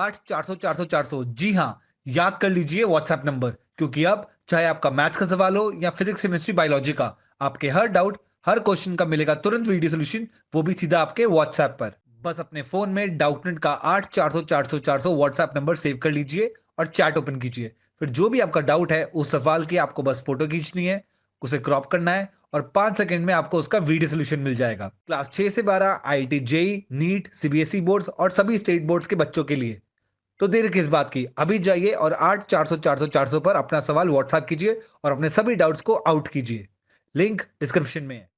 8 400 400 400। जी हाँ, याद कर लीजिए व्हाट्सएप नंबर, क्योंकि अब चाहे आपका मैथ्स का सवाल हो या फिजिक्स केमिस्ट्री बायोलॉजी का, आपके हर डाउट, हर क्वेश्चन का मिलेगा तुरंत वीडियो सोल्यूशन, वो भी सीधा आपके व्हाट्सएप पर। बस अपने फोन में डाउटनेट का 8 400 400 400 व्हाट्सएप नंबर सेव कर लीजिए और चैट ओपन कीजिए। फिर जो भी आपका डाउट है उस सवाल की आपको बस फोटो खींचनी है, उसे क्रॉप करना है और 5 सेकंड में आपको उसका वीडियो सोल्यूशन मिल जाएगा। क्लास 6 से 12 IIT JEE, NEET, CBSE boards और सभी स्टेट बोर्ड्स के बच्चों के लिए। तो देर किस बात की, अभी जाइए और 8 400 400 400 पर अपना सवाल व्हाट्सएप कीजिए और अपने सभी डाउट्स को आउट कीजिए। लिंक डिस्क्रिप्शन में है।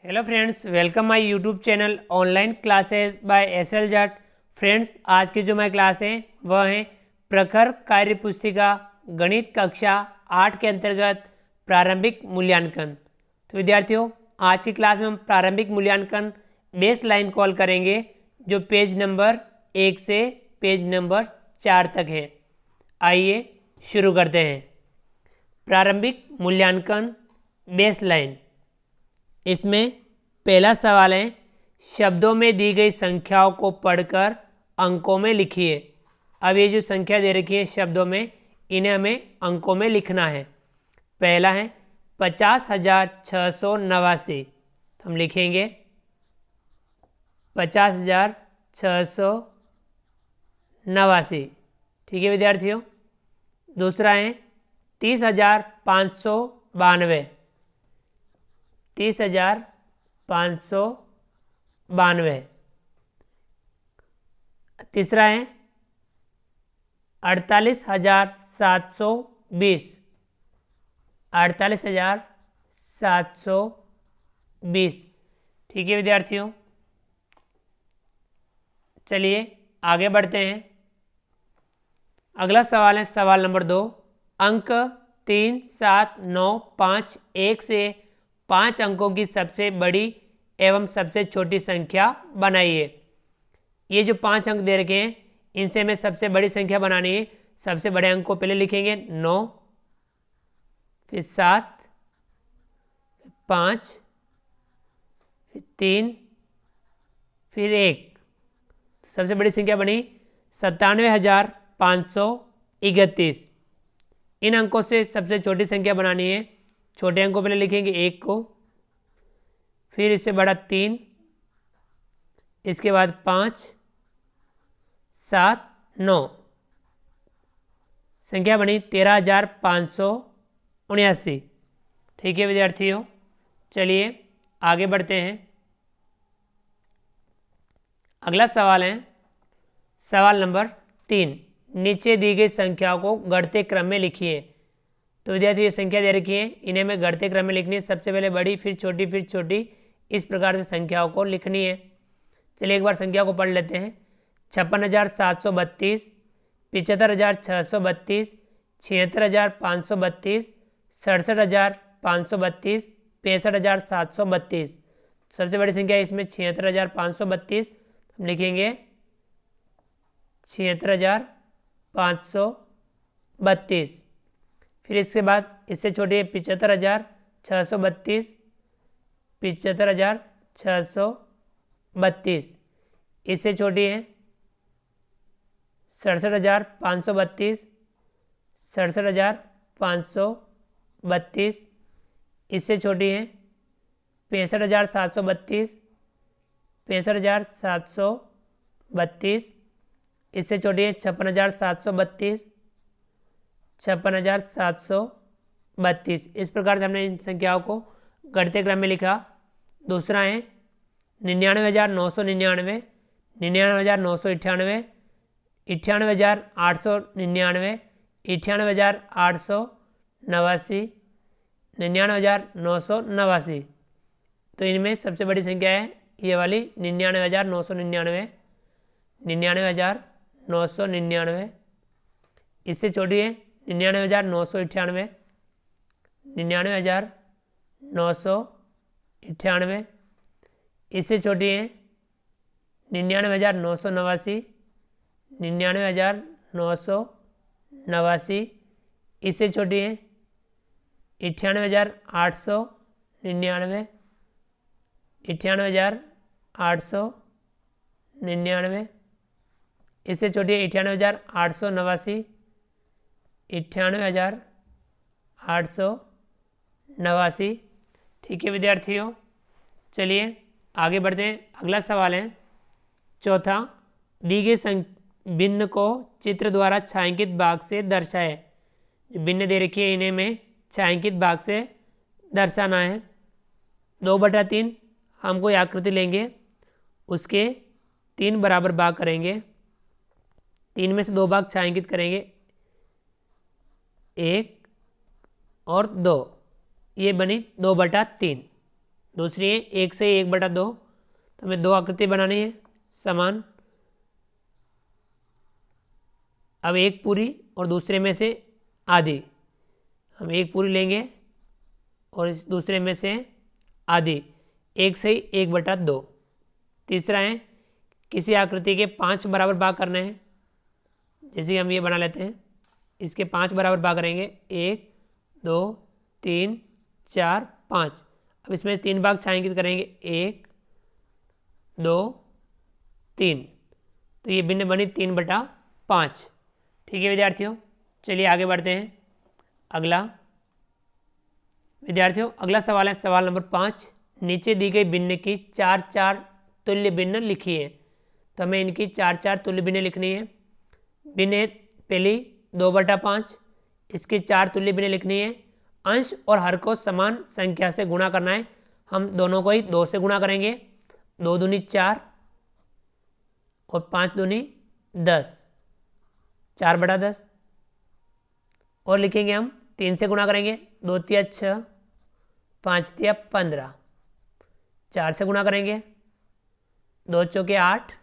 Hello friends, welcome my YouTube channel online classes by SL Jat. Friends, आज की जो हमारी क्लास है वह है प्रखर कार्य पुस्तिका गणित कक्षा 8 के अंतर्गत प्रारंभिक मूल्यांकन। तो विद्यार्थियों, आज की क्लास में हम प्रारंभिक मूल्यांकन बेस लाइन कॉल करेंगे, जो पेज नंबर 1 से पेज नंबर 4 तक है। आइए शुरू करते हैं। प्रारंभिक मूल्यांकन बेस लाइन, इसमें पहला सवाल है, शब्दों में दी गई संख्याओं को पढ़कर अंकों में लिखिए। अब ये जो संख्या दे रखी है शब्दों में, इन्हें हमें अंकों में लिखना है। पहला है 50,689। हम लिखेंगे 50,689। ठीक है विद्यार्थियों। दूसरा है 30,592। 30,592। तीसरा है 48,720। 48,720। ठीक है विद्यार्थियों, चलिए आगे बढ़ते हैं। अगला सवाल है सवाल नंबर 2। अंक 3 7 9 5 1 से 5 अंकों की सबसे बड़ी एवं सबसे छोटी संख्या बनाइए। ये जो 5 अंक दे रखे हैं, इनसे हमें सबसे बड़ी संख्या बनानी है। सबसे बड़े अंक को पहले लिखेंगे 9, फिर 7, फिर 5, फिर 3, फिर 1। सबसे बड़ी संख्या बनी 97,531। इन अंकों से सबसे छोटी संख्या बनानी है। छोटे अंक को पहले लिखेंगे 1 को, फिर इससे बड़ा 3, इसके बाद 5, 7, 9। संख्या बनी 13,579। ठीक है विद्यार्थियों, चलिए आगे बढ़ते हैं। अगला सवाल है सवाल नंबर 3। नीचे दी गई संख्याओं को घटते क्रम में लिखिए। तो विद्यार्थी, ये संख्या दे रखी है, इन्हें हमें घटते क्रम में लिखनी है। सबसे पहले बड़ी, फिर छोटी, फिर छोटी, इस प्रकार से संख्याओं को लिखनी है। चलिए एक बार संख्या को पढ़ लेते हैं। 56,732, 75,632, 76,532, 67,532, 65,732। सबसे बड़ी संख्या इसमें 76,532। हम लिखेंगे 76,532। फिर इसके बाद इससे छोटी है 75,632, 75,632। इससे छोटी है 67,532, 67,532। इससे छोटी है 65,732, 65,732। इससे छोटी है 56,732, 56,732। इस प्रकार से हमने इन संख्याओं को घटते क्रम में लिखा। दूसरा है 99,999, 99,998, 98,899, 98,889, 99,989। तो इनमें सबसे बड़ी संख्या है ये वाली 99,999, 99,999। इससे छोटी है 99,998, 99,998। इससे छोटी है 99,989, 99,989। इससे छोटी है 98,899, 98,899। इससे छोटी है 98,889, 98,889। ठीक है विद्यार्थियों, चलिए आगे बढ़ते हैं। अगला सवाल है चौथा, दी गई भिन्न को चित्र द्वारा छायांकित भाग से दर्शाए। जो भिन्न दे रखी है इन्हें में छायांकित भाग से दर्शाना है। 2/3 हम कोई आकृति लेंगे, उसके 3 बराबर भाग करेंगे, 3 में से 2 भाग छायांकित करेंगे, 1 और 2, ये बनी 2/3। दूसरी है 1 से 1/2, तो हमें 2 आकृति बनानी है समान। अब एक पूरी और दूसरे में से आधी, हम एक पूरी लेंगे और इस दूसरे में से आधी, 1 से 1/2। तीसरा है किसी आकृति के 5 बराबर भाग करने हैं। जैसे हम ये बना लेते हैं, इसके 5 बराबर भाग करेंगे, 1 2 3 4 5। अब इसमें 3 भाग छायांकित करेंगे, 1 2 3, तो ये भिन्न बनी 3/5। ठीक है विद्यार्थियों, चलिए आगे बढ़ते हैं। अगला विद्यार्थियों, अगला सवाल है सवाल नंबर 5। नीचे दी गई भिन्न की 4 तुल्य भिन्न लिखी है। तो हमें इनकी 4 तुल्य भिन्न लिखनी है। भिन्न पहली 2/5, इसकी 4 तुल्य भिन्न लिखनी है। अंश और हर को समान संख्या से गुणा करना है। हम दोनों को ही 2 से गुणा करेंगे, 2 दूनी 4 और 5 दूनी 10, 4/10। और लिखेंगे हम 3 से गुणा करेंगे, 2 तिया 6, 5 तिया 15। 4 से गुणा करेंगे, 2 चौके 8,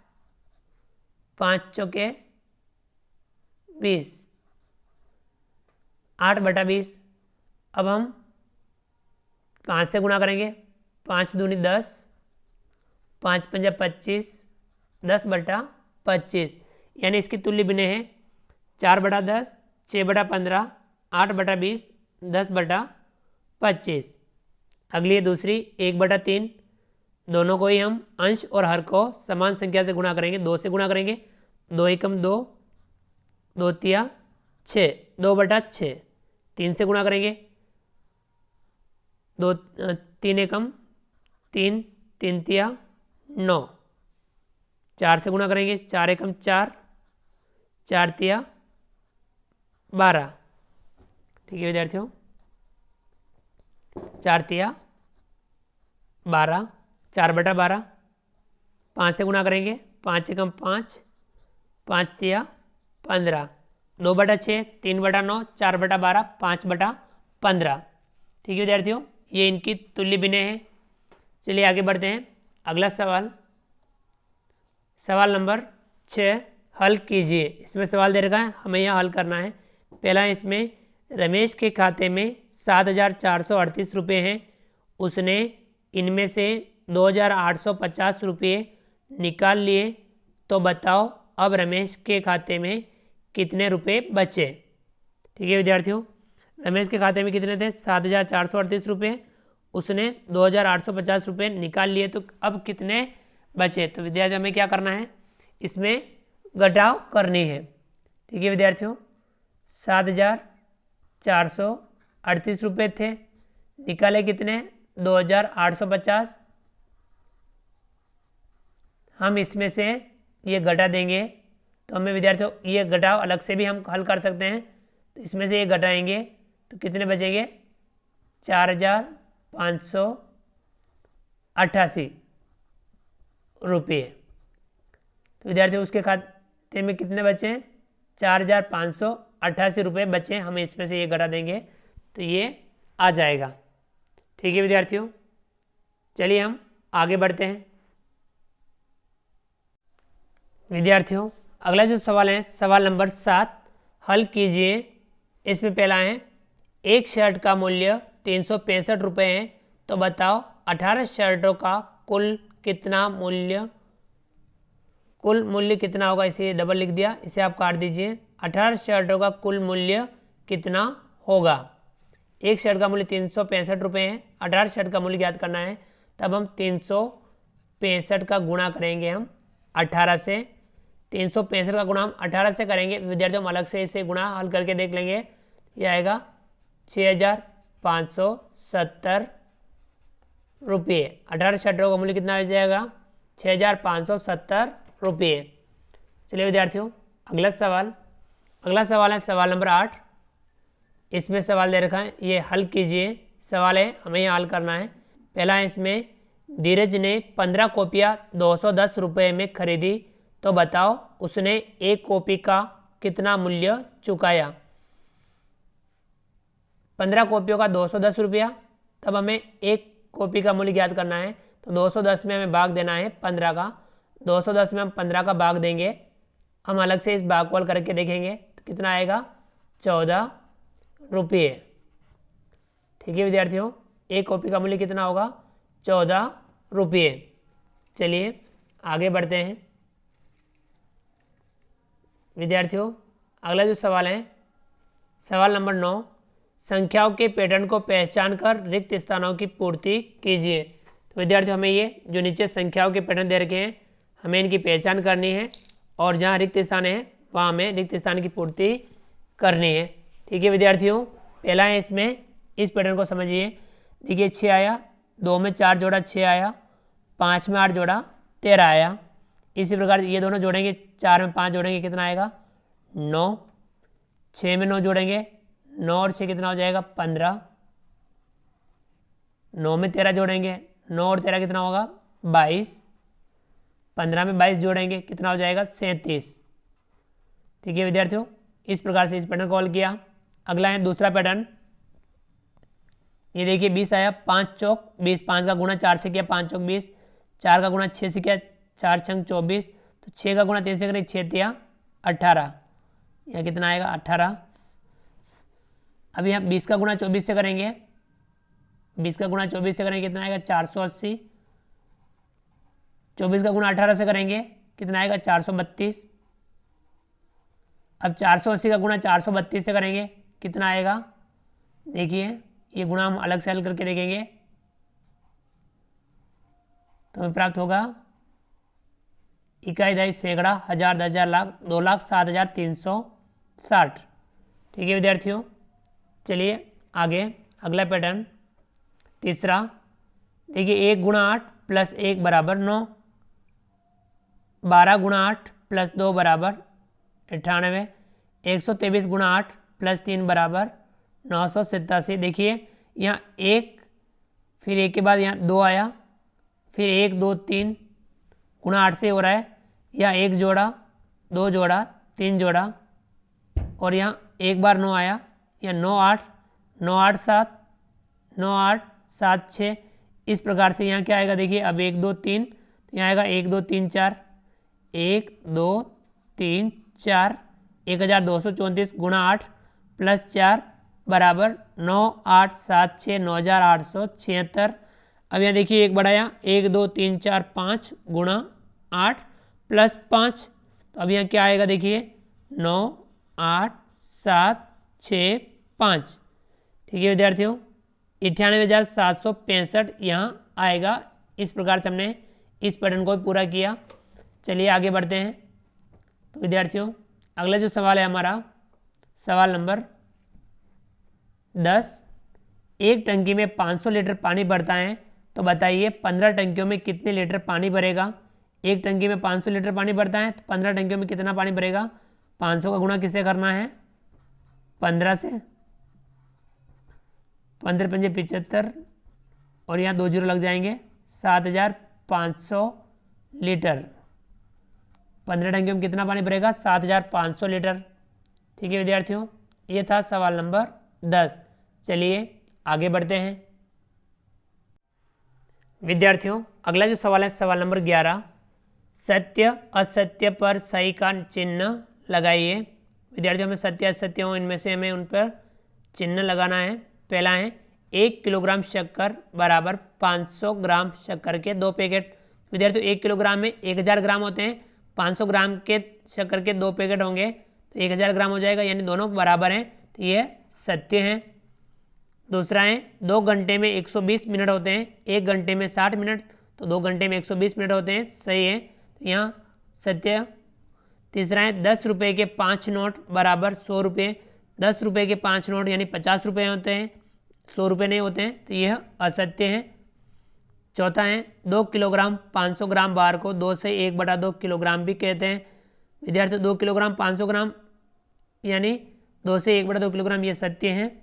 5 चौके 20, 8/20। अब हम 5 से गुणा करेंगे, 5 दूनी 10, 5 पंजा 25, 10/25। यानी इसकी तुल्य भिन्न है 4/10, 6/15, 8/20, 10/25। अगली है दूसरी 1/3। दोनों को ही हम अंश और हर को समान संख्या से गुणा करेंगे, 2 से गुणा करेंगे, 2 एकम 2, 2 तिया 6, 2/6। 3 से गुणा करेंगे, 3 एकम 3, 3 तिया 9। 4 से गुणा करेंगे, 4 एकम 4, 4 तिया 12। ठीक है विद्यार्थियों, 4 तिया 12, 4/12। 5 से गुणा करेंगे, 5 एकम 5, 5 तिया 15, 2/6, 3/9, 4/12, 5/15। ठीक है विद्यार्थियों, ये इनकी तुल्य भिन्न है। चलिए आगे बढ़ते हैं। अगला सवाल, सवाल नंबर 6, हल कीजिए। इसमें सवाल दे रखा है, हमें यह हल करना है। पहला इसमें रमेश के खाते में 7,438 रुपये हैं। उसने इनमें से 2,850 रुपये निकाल लिए, तो बताओ अब रमेश के खाते में कितने रुपये बचे। ठीक है विद्यार्थियों, रमेश के खाते में कितने थे, 7,438 रुपये। उसने 2,850 रुपये निकाल लिए, तो अब कितने बचे। तो विद्यार्थियों हमें क्या करना है, इसमें घटाव करनी है। ठीक है विद्यार्थियों, 7,438 रुपये थे, निकाले कितने, 2,850। हम इसमें से ये घटा देंगे, तो हमें विद्यार्थियों ये घटाव अलग से भी हम हल कर सकते हैं। तो इसमें से ये घटाएंगे तो कितने बचेंगे, 4,588 रुपये। तो विद्यार्थियों उसके खाते में कितने बचे, 4,588 रुपये बचे। हमें इसमें से ये घटा देंगे तो ये आ जाएगा। ठीक है विद्यार्थियों, चलिए हम आगे बढ़ते हैं। विद्यार्थियों अगला जो सवाल है सवाल नंबर 7, हल कीजिए। इसमें पहला है, एक शर्ट का मूल्य 365 रुपये है, तो बताओ 18 शर्टों का कुल कुल मूल्य कितना होगा, इसे डबल लिख दिया, इसे आप काट दीजिए। 18 शर्टों का कुल मूल्य कितना होगा। एक शर्ट का मूल्य 365 रुपये है, 18 शर्ट का मूल्य ज्ञात करना है, तब हम 365 का गुणा करेंगे हम 18 से। 365 का गुणा हम 18 से करेंगे, विद्यार्थियों हम अलग से इसे गुणा हल करके देख लेंगे। यह आएगा 6570 रुपये। 18 शर्टों का मूल्य कितना हो जाएगा, 6570 रुपये। चलिए विद्यार्थियों अगला सवाल है सवाल नंबर 8। इसमें सवाल दे रखा है, ये हल कीजिए। सवाल है, हमें यहाँ हल करना है। पहला है, इसमें धीरज ने 15 कॉपियाँ 210 रुपये में खरीदी, तो बताओ उसने एक कॉपी का कितना मूल्य चुकाया। 15 कॉपियों का 210 रुपया, तब हमें एक कॉपी का मूल्य ज्ञात करना है। तो 210 में हमें भाग देना है 15 का। 210 में हम 15 का भाग देंगे, हम अलग से इस भाग को हल करके देखेंगे तो कितना आएगा, 14 रुपये। ठीक है विद्यार्थियों, एक कॉपी का मूल्य कितना होगा, 14 रुपये। चलिए आगे बढ़ते हैं विद्यार्थियों। अगला जो सवाल है, सवाल नंबर 9, संख्याओं के पैटर्न को पहचान कर रिक्त स्थानों की पूर्ति कीजिए। तो विद्यार्थियों हमें ये जो नीचे संख्याओं के पैटर्न दे रखे हैं, हमें इनकी पहचान करनी है और जहाँ रिक्त स्थान है वहाँ हमें रिक्त स्थान की पूर्ति करनी है। ठीक है विद्यार्थियों, पहला है, इसमें इस पैटर्न को समझिए। देखिए 6 आया, 2 में 4 जोड़ा 6 आया, 5 में 8 जोड़ा 13 आया। इसी प्रकार ये दोनों जोड़ेंगे, 4 में 5 जोड़ेंगे कितना आएगा, 9। 6 में 9 जोड़ेंगे, 9 और 6 कितना हो जाएगा, 15। 9 में 13 जोड़ेंगे, 9 और 13 कितना होगा, 22। 15 में 22 जोड़ेंगे कितना हो जाएगा, 37। ठीक है विद्यार्थियों, इस प्रकार से इस पैटर्न को हल किया। अगला है दूसरा पैटर्न। ये देखिए 20 आया, 5 चौक 20, 5 का गुणा 4 से किया, 5 चौक 20, 4 का गुणा 6 से किया, 4 छंग 24, तो 6 का गुणा 3 से करें, 6 तिया 18, यह कितना आएगा, 18। अभी हम 20 का गुणा 24 से करेंगे, 20 का गुणा 24 से करेंगे कितना आएगा, 480। 24 का गुणा 18 से करेंगे कितना आएगा, 432। अब 480 का गुणा 432 से करेंगे कितना आएगा, देखिए ये गुणा हम अलग से हल करके देखेंगे तो हमें प्राप्त होगा इकाई दहाई सैकड़ा, हजार, 10,000, लाख, 2,07,360। ठीक है विद्यार्थियों, चलिए आगे अगला पैटर्न तीसरा। देखिए 1 गुणा 8 प्लस 1 बराबर 9, 12 गुणा 8 प्लस 2 बराबर 98, 123 गुणा 8 प्लस 3 बराबर 987। देखिए यहाँ 1, फिर 1 के बाद यहाँ 2 आया, फिर 1 2 3 गुणा 8 से हो रहा है, या 1 जोड़ा 2 जोड़ा 3 जोड़ा, और यहाँ एक बार 9 आया, या 9 8 9 8 7 9 8 7 6। इस प्रकार से यहाँ क्या आएगा, देखिए अब 1 2 3, तो यहाँ आएगा 1 2 3 4, 1 2 3 4, 1234 गुणा 8 प्लस 4 बराबर 9 8 7 6 9,876। अब यहाँ देखिए एक बढ़ाया, 1 2 3 4 5 गुणा 8 प्लस 5, तो अब यहाँ क्या आएगा, देखिए 9 8 7 6 5। ठीक है विद्यार्थियों, 98,765 यहाँ आएगा। इस प्रकार से हमने इस पैटर्न को पूरा किया। चलिए आगे बढ़ते हैं। तो विद्यार्थियों अगला जो सवाल है हमारा, सवाल नंबर 10, एक टंकी में 500 लीटर पानी भरता है, तो बताइए 15 टंकियों में कितने लीटर पानी भरेगा। एक टंकी में 500 लीटर पानी भरता है तो 15 टंकियों में कितना पानी भरेगा। 500 का गुणा किससे करना है, 15 से, 15 पंजे 75, और यहाँ 2 जीरो लग जाएंगे, 7,500 लीटर। 15 टंकियों में कितना पानी भरेगा, 7,500 लीटर। ठीक है विद्यार्थियों, ये था सवाल नंबर 10। चलिए आगे बढ़ते हैं विद्यार्थियों। अगला जो सवाल है सवाल नंबर 11, सत्य असत्य पर सही का चिन्ह लगाइए। विद्यार्थियों में सत्य असत्य हो, इनमें से हमें उन पर चिन्ह लगाना है। पहला है 1 किलोग्राम शक्कर बराबर 500 ग्राम शक्कर के 2 पैकेट। विद्यार्थियों 1 किलोग्राम में 1000 ग्राम होते हैं, 500 ग्राम के शक्कर के 2 पैकेट होंगे तो 1000 ग्राम हो जाएगा, यानी दोनों बराबर हैं, तो ये सत्य है। दूसरा है 2 घंटे में 120 मिनट होते हैं, 1 घंटे में 60 मिनट, तो 2 घंटे में 120 मिनट होते हैं, सही है, तो यहाँ सत्य। तीसरा है 10 रुपये के 5 नोट बराबर 100 रुपये, 10 रुपये के 5 नोट यानी 50 रुपये होते हैं, 100 रुपये नहीं होते हैं, तो यह असत्य है। चौथा है 2 किलोग्राम 500 ग्राम बार को 2 से 1/2 किलोग्राम भी कहते हैं। विद्यार्थी 2 किलोग्राम 500 ग्राम यानी 2 से 1/2 किलोग्राम, ये सत्य है।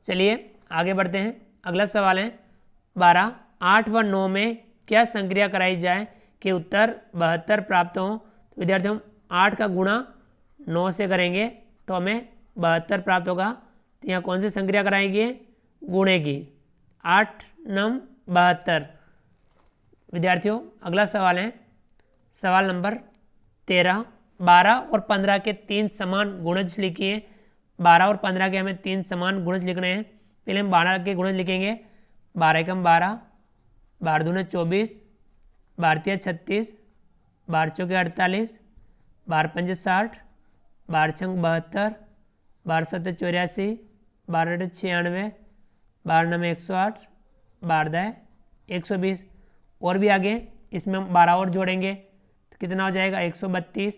चलिए आगे बढ़ते हैं। अगला सवाल है 12, 8 व 9 में क्या संक्रिया कराई जाए कि उत्तर 72 प्राप्त हो। तो विद्यार्थी हम 8 का गुणा 9 से करेंगे तो हमें 72 प्राप्त होगा, तो यहाँ कौन सी संक्रिया कराएंगे, गुणे की, 8 9 72। विद्यार्थियों अगला सवाल है सवाल नंबर 13, 12 और 15 के 3 समान गुणज लिखिए। 12 और 15 के हमें 3 समान गुणज लिखने हैं। पहले हम 12 के गुणज लिखेंगे। 12 एकम 12, 12 दूने 24, 12 तिया 36, 12 चौके 48, 12 पंजे 60, 12 छंग 72, 12 सत्ते 84, 12 अठे 96, 12 नवे 108, 12 दाए 120। और भी आगे इसमें हम 12 और जोड़ेंगे तो कितना हो जाएगा 132।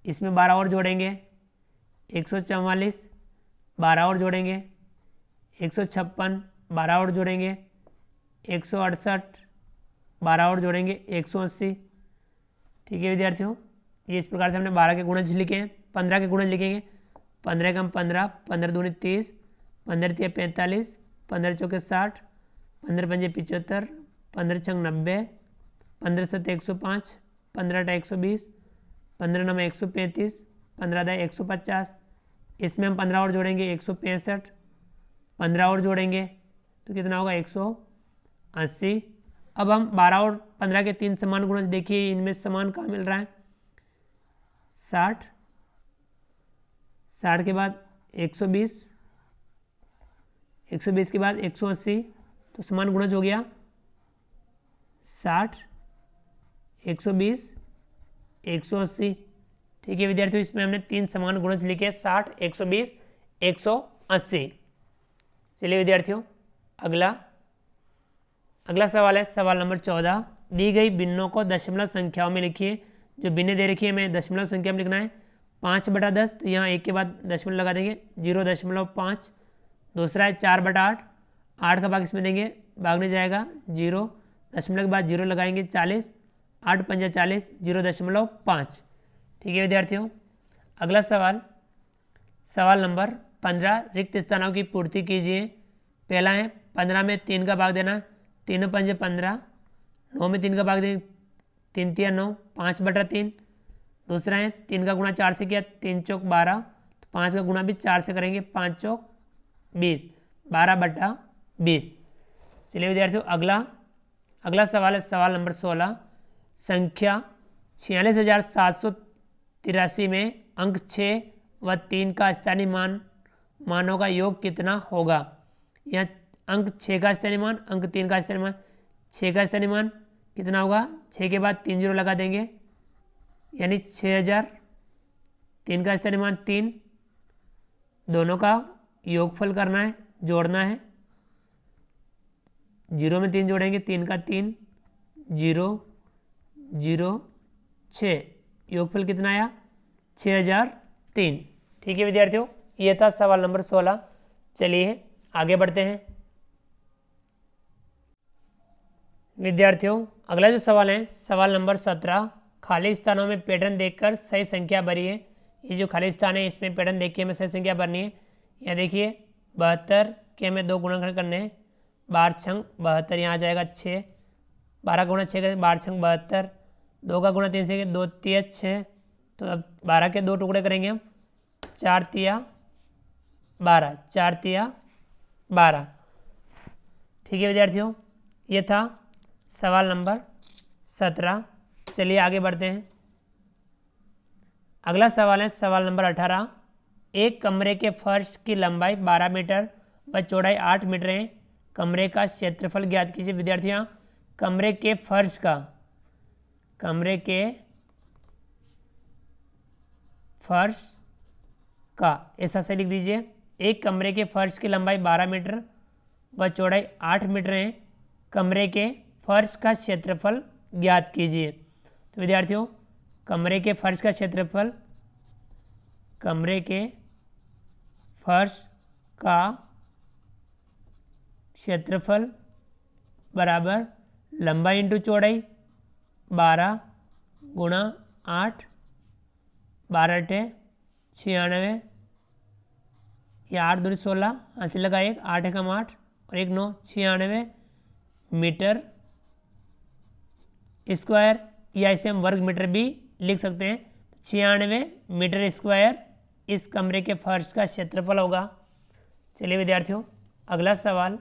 इसमें 12 और जोड़ेंगे 144, 12 और जोड़ेंगे 156, 12 और जोड़ेंगे 168, 12 और जोड़ेंगे 180। ठीक है विद्यार्थियों, ये इस प्रकार से हमने 12 के गुणज लिखे हैं। 15 के गुणज लिखेंगे। 15 कम 15, 15 दूनी 30, 15 तिया 45, 15 चौके 60, 15 पंजे 75, 15 छंग 90, 15 सत्ते 105, 15 अठा 120, 15 नवे 135, 15 दाए 150। इसमें हम 15 और जोड़ेंगे 165, 15 और जोड़ेंगे तो कितना होगा 180। अब हम 12 और 15 के 3 समान गुणज देखिए, इनमें समान कहाँ मिल रहा है, 60, 60 के बाद 120, 120 के बाद 180, तो समान गुणज हो गया 60, 120, 180। ठीक है विद्यार्थियों, इसमें हमने 3 समान गुणज लिखे 60, 120, 180। चलिए विद्यार्थियों अगला सवाल है सवाल नंबर 14, दी गई भिन्नों को दशमलव संख्याओं में लिखिए। जो भिन्न दे रखी है हमें दशमलव संख्या में लिखना है। 5/10, तो यहाँ 1 के बाद दशमलव लगा देंगे 0.5। दूसरा है 4/8, 8 का भाग इसमें देंगे, भागने जाएगा 0, दशमलव के बाद 0 लगाएंगे 40, 8 पंजा 40, 0.5। ठीक है विद्यार्थियों, अगला सवाल नंबर 15, रिक्त स्थानों की पूर्ति कीजिए। पहला है 15 में 3 का भाग देना, 3 पंजे 15, 9 में 3 का भाग देंगे, 3 तिया 9, 5/3। दूसरा है 3 का गुणा 4 से किया, 3 चौक 12, तो 5 का गुणा भी 4 से करेंगे, 5 चौक 20, 12/20। चलिए विद्यार्थियों अगला सवाल है सवाल नंबर 16, संख्या 46,783 में अंक 6 व 3 का स्थानीय मानों का योग कितना होगा। यहाँ अंक 6 का स्थानीय मान, अंक 3 का स्थानीय मान। 6 का स्थानीय मान कितना होगा, 6 के बाद 3 0 लगा देंगे यानी 6000। 3 का स्थानीय मान 3, दोनों का योगफल करना है, जोड़ना है। 0 में 3 जोड़ेंगे, 3 का 3, 0 0 6, योगफल कितना आया 6003। ठीक है विद्यार्थियों, ये था सवाल नंबर 16। चलिए आगे बढ़ते हैं। विद्यार्थियों अगला जो सवाल है सवाल नंबर 17, खाली स्थानों में पैटर्न देखकर सही संख्या भरिए। ये जो खाली स्थान है इसमें पैटर्न देख के हमें सही संख्या भरनी है। यहाँ देखिए 72 के हमें 2 गुणनखंड करने हैं, 12 छंग 72, यहाँ आ जाएगा 6, 12 गुणा 6 का 12 छंग 72, 2 का गुणा 3 से 2 तिया 6, तो अब 12 के 2 टुकड़े करेंगे हम, 4 तिया 12, 4 तिया 12। ठीक है विद्यार्थियों, ये था सवाल नंबर 17। चलिए आगे बढ़ते हैं। अगला सवाल है सवाल नंबर 18, एक कमरे के फर्श की लंबाई 12 मीटर व चौड़ाई 8 मीटर है, कमरे का क्षेत्रफल ज्ञात कीजिए। विद्यार्थियों कमरे के फर्श का, ऐसा से लिख दीजिए। एक कमरे के फर्श की लंबाई 12 मीटर व चौड़ाई 8 मीटर है। कमरे के फर्श का क्षेत्रफल ज्ञात कीजिए। तो विद्यार्थियों, कमरे के फर्श का क्षेत्रफल, कमरे के फर्श का क्षेत्रफल बराबर लंबाई इंटू चौड़ाई 12 गुणा 8, 12 टे 96, ये 8 दूरी 16, हासिल लगा 1, 8 एकम 8 और 1 9, 96 मीटर स्क्वायर, या इसे हम वर्ग मीटर भी लिख सकते हैं। 96 मीटर स्क्वायर इस कमरे के फर्श का क्षेत्रफल होगा। चलिए विद्यार्थियों, अगला सवाल,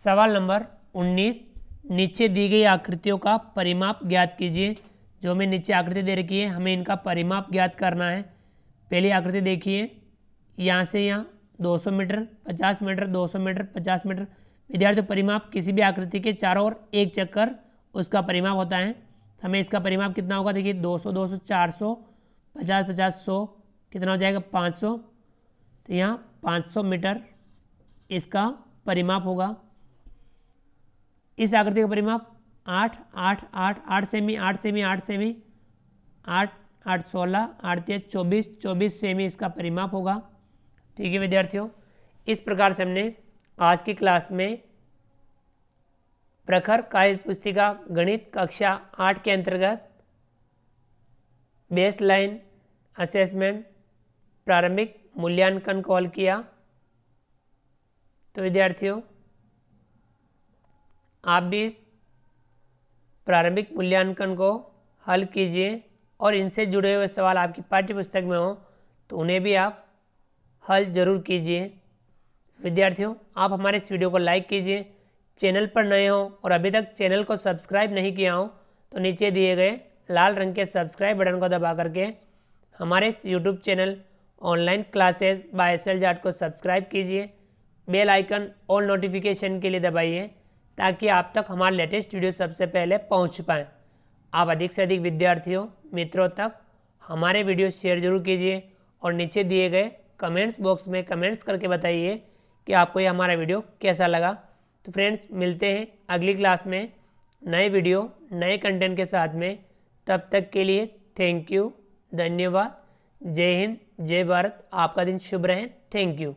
सवाल नंबर 19, नीचे दी गई आकृतियों का परिमाप ज्ञात कीजिए। जो हमें नीचे आकृति दे रखी है, हमें इनका परिमाप ज्ञात करना है। पहली आकृति देखिए, यहाँ से यहाँ 200 मीटर, 50 मीटर, 200 मीटर, 50 मीटर। विद्यार्थियों, परिमाप किसी भी आकृति के चारों ओर एक चक्कर उसका परिमाप होता है। हमें इसका परिमाप कितना होगा, देखिए 200, 200, 400, 50, 50, 100, कितना हो जाएगा 500। तो यहाँ 500 मीटर इसका परिमाप होगा। इस आकृति का परिमाप 8, 8, 8, 8 सेमी, 8 सेमी, 8 सेमी, 8, 8, 16, 8 3 24, 24 सेमी इसका परिमाप होगा। ठीक है विद्यार्थियों, इस प्रकार से हमने आज की क्लास में प्रखर कार्य पुस्तिका गणित कक्षा 8 के अंतर्गत बेस लाइन असेसमेंट प्रारंभिक मूल्यांकन को हल किया। तो विद्यार्थियों, आप भी इस प्रारंभिक मूल्यांकन को हल कीजिए और इनसे जुड़े हुए सवाल आपकी पाठ्य पुस्तक में हो तो उन्हें भी आप हल जरूर कीजिए। विद्यार्थियों, आप हमारे इस वीडियो को लाइक कीजिए। चैनल पर नए हो और अभी तक चैनल को सब्सक्राइब नहीं किया हो तो नीचे दिए गए लाल रंग के सब्सक्राइब बटन को दबा करके हमारे इस YouTube channel online classes by SL Jat को सब्सक्राइब कीजिए। बेल आइकन ऑल नोटिफिकेशन के लिए दबाइए ताकि आप तक हमारे लेटेस्ट वीडियो सबसे पहले पहुंच पाएँ। आप अधिक से अधिक विद्यार्थियों मित्रों तक हमारे वीडियो शेयर जरूर कीजिए और नीचे दिए गए कमेंट्स बॉक्स में कमेंट्स करके बताइए कि आपको ये हमारा वीडियो कैसा लगा। तो फ्रेंड्स, मिलते हैं अगली क्लास में नए वीडियो नए कंटेंट के साथ में। तब तक के लिए थैंक यू, धन्यवाद, जय हिंद, जय भारत। आपका दिन शुभ रहे। Thank you.